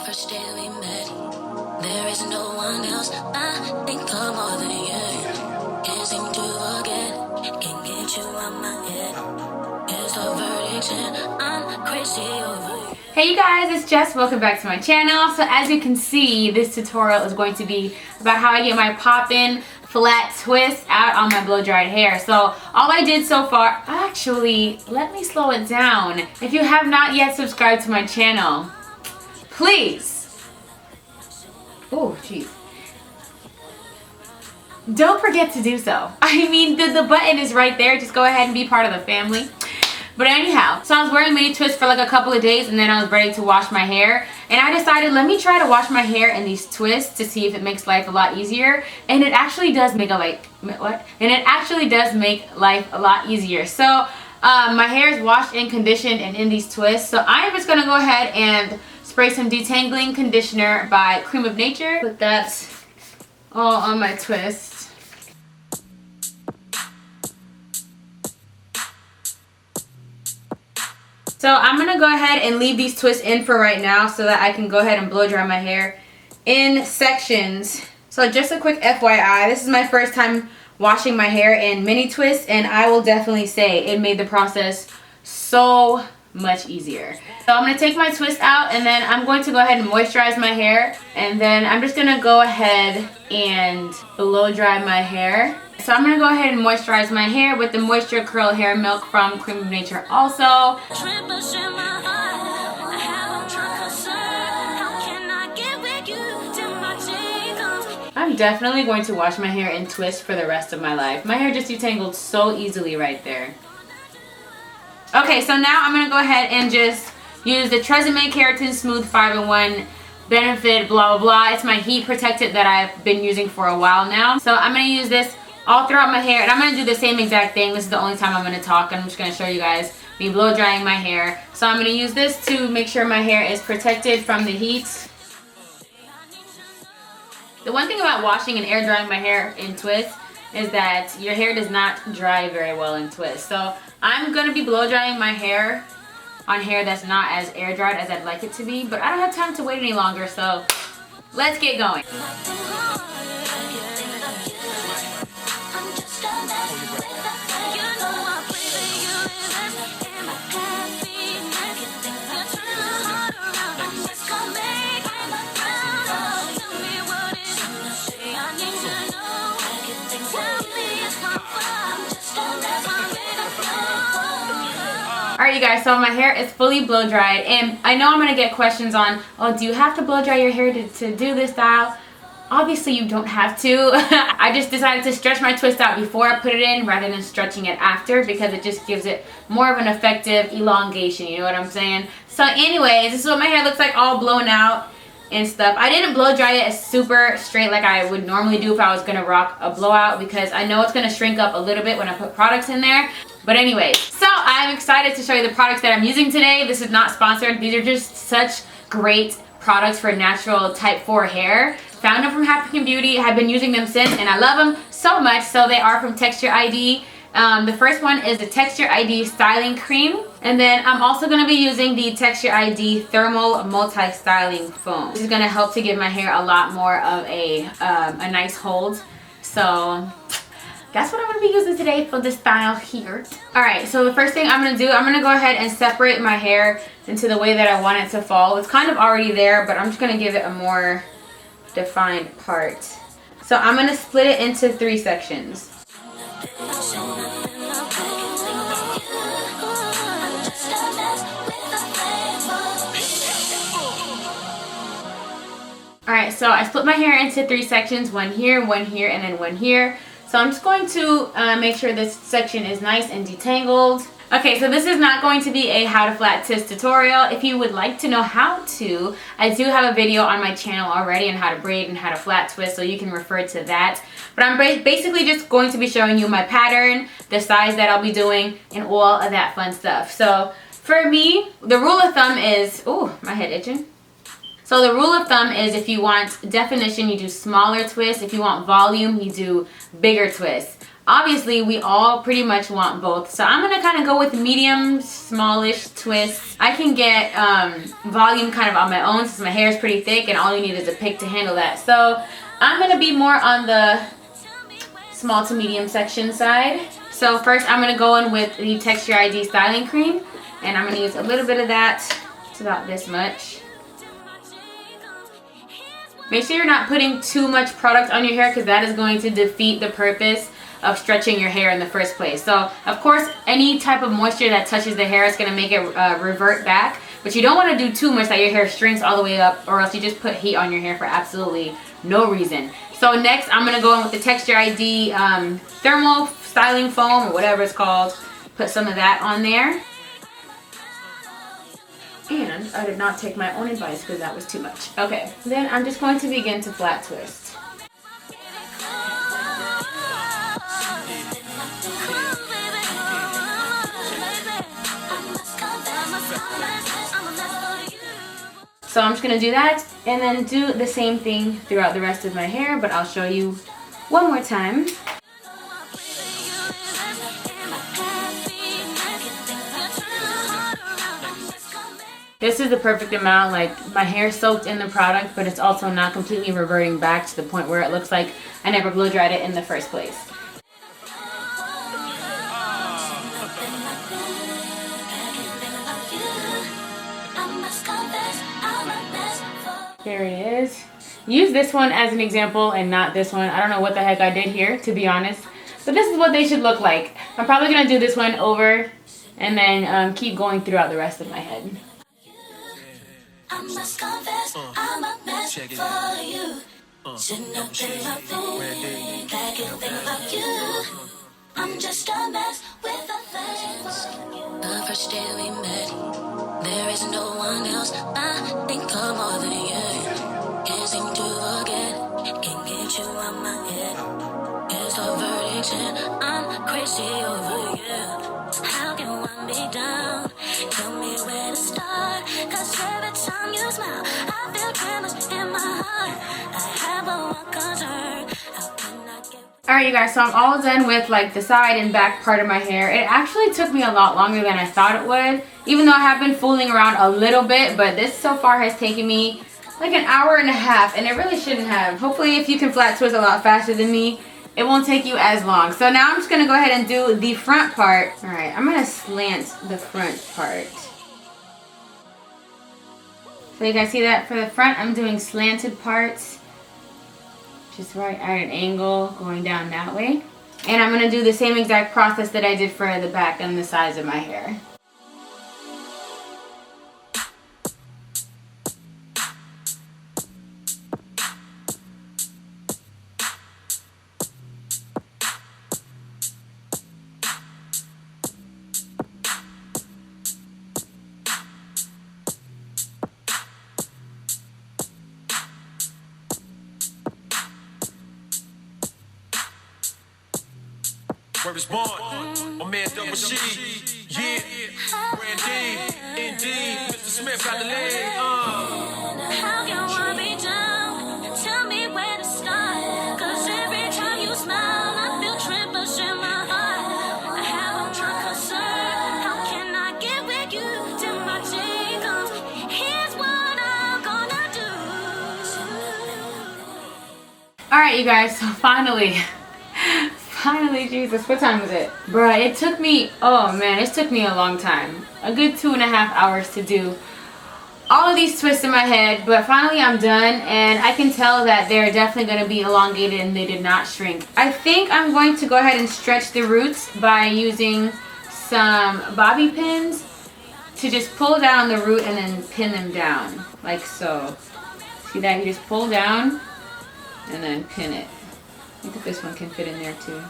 first day we met, there is no one else. I think I'm more than you. Can't seem to forget, can't get you out my head. Here's the verdict, and I'm crazy over you. Hey you guys, it's Jess. Welcome back to my channel. So as you can see, this tutorial is going to be about how I get my pop-in flat twist out on my blow-dried hair. So all I did so far, actually, let me slow it down. If you have not yet subscribed to my channel, please, oh jeez, don't forget to do so. I mean, the button is right there. Just go ahead and be part of the family. But anyhow, so I was wearing mini twists for like a couple of days, and then I was ready to wash my hair, and I decided, let me try to wash my hair in these twists to see if it makes life a lot easier. And it actually does make life a lot easier. So my hair is washed and conditioned and in these twists, so I'm just gonna go ahead and spray some detangling conditioner by Cream of Nature. Put that all on my twist. So I'm going to go ahead and leave these twists in for right now so that I can go ahead and blow dry my hair in sections. So just a quick FYI, this is my first time washing my hair in mini twists, and I will definitely say it made the process so much easier. So I'm going to take my twist out, and then I'm going to go ahead and moisturize my hair, and then I'm just going to go ahead and blow dry my hair. So I'm going to go ahead and moisturize my hair with the Moisture Curl Hair Milk from Cream of Nature also. I'm definitely going to wash my hair in twists for the rest of my life. My hair just detangled so easily right there. Okay, so now I'm going to go ahead and just use the Tresemme Keratin Smooth 5-in-1 Benefit blah blah blah. It's my heat protectant that I've been using for a while now. So I'm going to use this all throughout my hair, and I'm going to do the same exact thing. This is the only time I'm going to talk, and I'm just going to show you guys me blow drying my hair. So I'm going to use this to make sure my hair is protected from the heat. The one thing about washing and air drying my hair in twists is that your hair does not dry very well in twists. So I'm going to be blow drying my hair on hair that's not as air dried as I'd like it to be, but I don't have time to wait any longer, so let's get going. Alright you guys, so my hair is fully blow dried, and I know I'm going to get questions on, oh, do you have to blow dry your hair to do this style? Obviously you don't have to. I just decided to stretch my twist out before I put it in rather than stretching it after, because it just gives it more of an effective elongation, you know what I'm saying? So anyways, this is what my hair looks like all blown out and stuff. I didn't blow dry it super straight like I would normally do if I was going to rock a blowout, because I know it's going to shrink up a little bit when I put products in there. But anyways, so I'm excited to show you the products that I'm using today. This is not sponsored. These are just such great products for natural type 4 hair. Found them from African Beauty. I've been using them since, and I love them so much. So they are from Texture ID. The first one is the Texture ID Styling Cream. And then I'm also going to be using the Texture ID Thermal Multi-Styling Foam. This is going to help to give my hair a lot more of a nice hold. So that's what I'm going to be using today for this style here. Alright, so the first thing I'm going to do, I'm going to go ahead and separate my hair into the way that I want it to fall. It's kind of already there, but I'm just going to give it a more defined part. So I'm going to split it into 3 sections. Alright, so I split my hair into 3 sections, one here, and then one here. So I'm just going to make sure this section is nice and detangled. Okay, so this is not going to be a how to flat twist tutorial. If you would like to know how to, I do have a video on my channel already on how to braid and how to flat twist, so you can refer to that. But I'm basically just going to be showing you my pattern, the size that I'll be doing, and all of that fun stuff. So for me, the rule of thumb is, ooh, my head itching. So the rule of thumb is, if you want definition, you do smaller twists. If you want volume, you do bigger twists. Obviously, we all pretty much want both. So I'm gonna kind of go with medium, smallish twists. I can get volume kind of on my own since my hair is pretty thick and all you need is a pick to handle that. So I'm gonna be more on the small to medium section side. So first I'm gonna go in with the Texture ID styling cream and I'm gonna use a little bit of that. It's about this much. Make sure you're not putting too much product on your hair because that is going to defeat the purpose of stretching your hair in the first place. So of course any type of moisture that touches the hair is going to make it revert back, but you don't want to do too much that your hair shrinks all the way up or else you just put heat on your hair for absolutely no reason. So next I'm going to go in with the Texture ID thermal styling foam or whatever it's called. Put some of that on there. And I did not take my own advice because that was too much. Okay, then I'm just going to begin to flat twist. So I'm just going to do that and then do the same thing throughout the rest of my hair, but I'll show you one more time. This is the perfect amount, like my hair soaked in the product, but it's also not completely reverting back to the point where it looks like I never blow dried it in the first place. There it is. Use this one as an example and not this one. I don't know what the heck I did here, to be honest. But this is what they should look like. I'm probably going to do this one over and then keep going throughout the rest of my head. I must confess, I'm a mess for you. Shouldn't have been my thing. Can't get think about you. I'm just a mess with a face. The first day we met, there is no one else. I think I'm more than you. Can't seem to forget. Can't get you out my head. Here's the verdict, and I'm crazy over you. How can one be down? Tell me where to start. Cause every time you smile, I feel tremors in my heart. I have a one concern. How can I get... Alright you guys, so I'm all done with like the side and back part of my hair. It actually took me a lot longer than I thought it would. Even though I have been fooling around a little bit, but this so far has taken me like an hour and a half and it really shouldn't have. Hopefully if you can flat twist a lot faster than me, it won't take you as long. So now I'm just going to go ahead and do the front part. Alright, I'm going to slant the front part. So you guys see that? For the front, I'm doing slanted parts. Just right at an angle, going down that way. And I'm going to do the same exact process that I did for the back and the sides of my hair. Where it's born, my man Double G, yeah, Brandy, indeed, Mr. Smith got the leg, How can one be down? Tell me where to start. Cause every time you smile, I feel tremors in my heart. I have one concern. How can I get with you till my day comes? Here's what I'm gonna do. Alright you guys, so finally, Jesus, what time was it? Bruh, it took me, oh man, it took me a long time. A good 2.5 hours to do all of these twists in my head, but finally I'm done and I can tell that they're definitely going to be elongated and they did not shrink. I think I'm going to go ahead and stretch the roots by using some bobby pins to just pull down the root and then pin them down, like so. See that? You just pull down and then pin it. I think this one can fit in there too.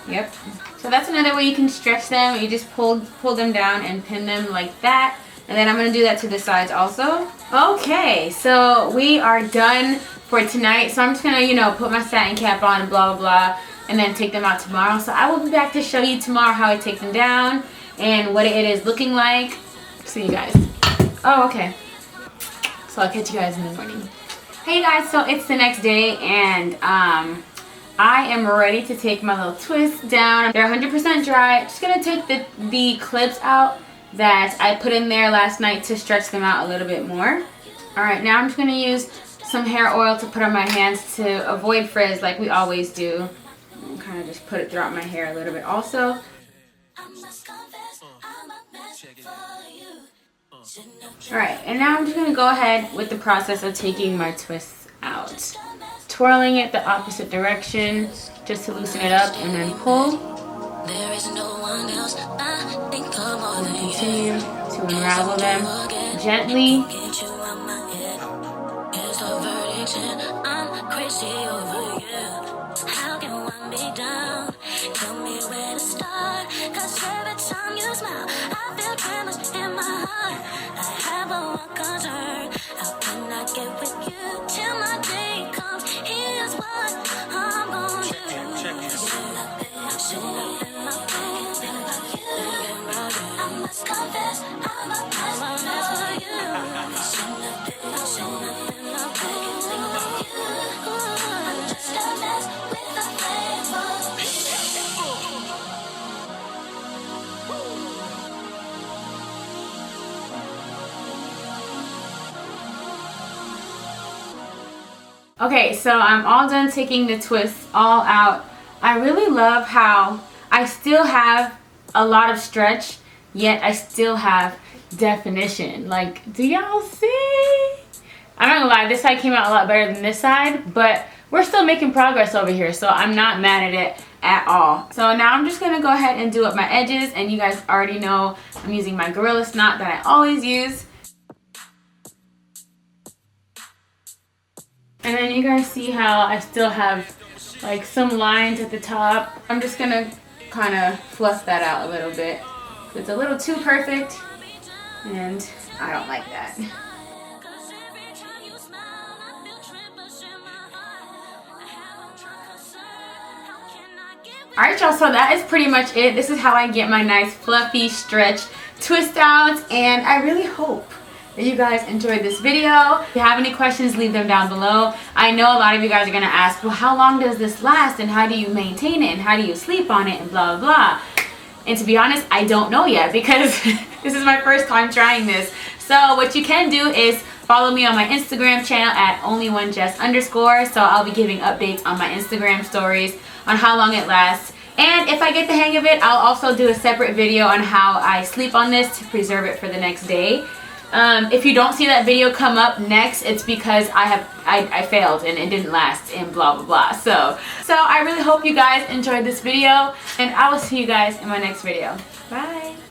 Yep. So that's another way you can stretch them. You just pull them down and pin them like that. And then I'm going to do that to the sides also. Okay, so we are done for tonight. So I'm just going to, you know, put my satin cap on and blah, blah, blah. And then take them out tomorrow. So I will be back to show you tomorrow how I take them down and what it is looking like. See you guys. Oh, okay. So I'll catch you guys in the morning. Hey guys, so it's the next day and I am ready to take my little twists down. They're 100% dry. Just gonna take the clips out that I put in there last night to stretch them out a little bit more. Alright, now I'm just gonna use some hair oil to put on my hands to avoid frizz like we always do. And kind of just put it throughout my hair a little bit also. Alright, and now I'm just going to go ahead with the process of taking my twists out. Twirling it the opposite direction just to loosen it up and then pull. And continue to unravel them gently. Tell me where to start, 'cause every time you smile, I feel tremors in my heart. I have one concern, how can I get with you till my day comes? Here's what I'm gonna do. I must confess, I'm a mess for you. I'm just a mess with a flavor. Okay, so I'm all done taking the twists all out. I really love how I still have a lot of stretch, yet I still have definition. Like, do y'all see? I'm not gonna lie, this side came out a lot better than this side, but we're still making progress over here, so I'm not mad at it at all. So now I'm just gonna go ahead and do up my edges, and you guys already know I'm using my Gorilla Snot that I always use. And then you guys see how I still have like some lines at the top. I'm just gonna kind of fluff that out a little bit. It's a little too perfect and I don't like that. Alright y'all, so that is pretty much it. This is how I get my nice fluffy stretch twist outs, and I really hope that you guys enjoyed this video. If you have any questions, leave them down below. I know a lot of you guys are gonna ask, well, how long does this last and how do you maintain it and how do you sleep on it and blah blah blah. And to be honest, I don't know yet because this is my first time trying this. So what you can do is follow me on my Instagram channel at onlyoneJess_. So I'll be giving updates on my Instagram stories on how long it lasts. And if I get the hang of it, I'll also do a separate video on how I sleep on this to preserve it for the next day. If you don't see that video come up next, it's because I failed and it didn't last and blah blah blah. So I really hope you guys enjoyed this video, and I will see you guys in my next video. Bye.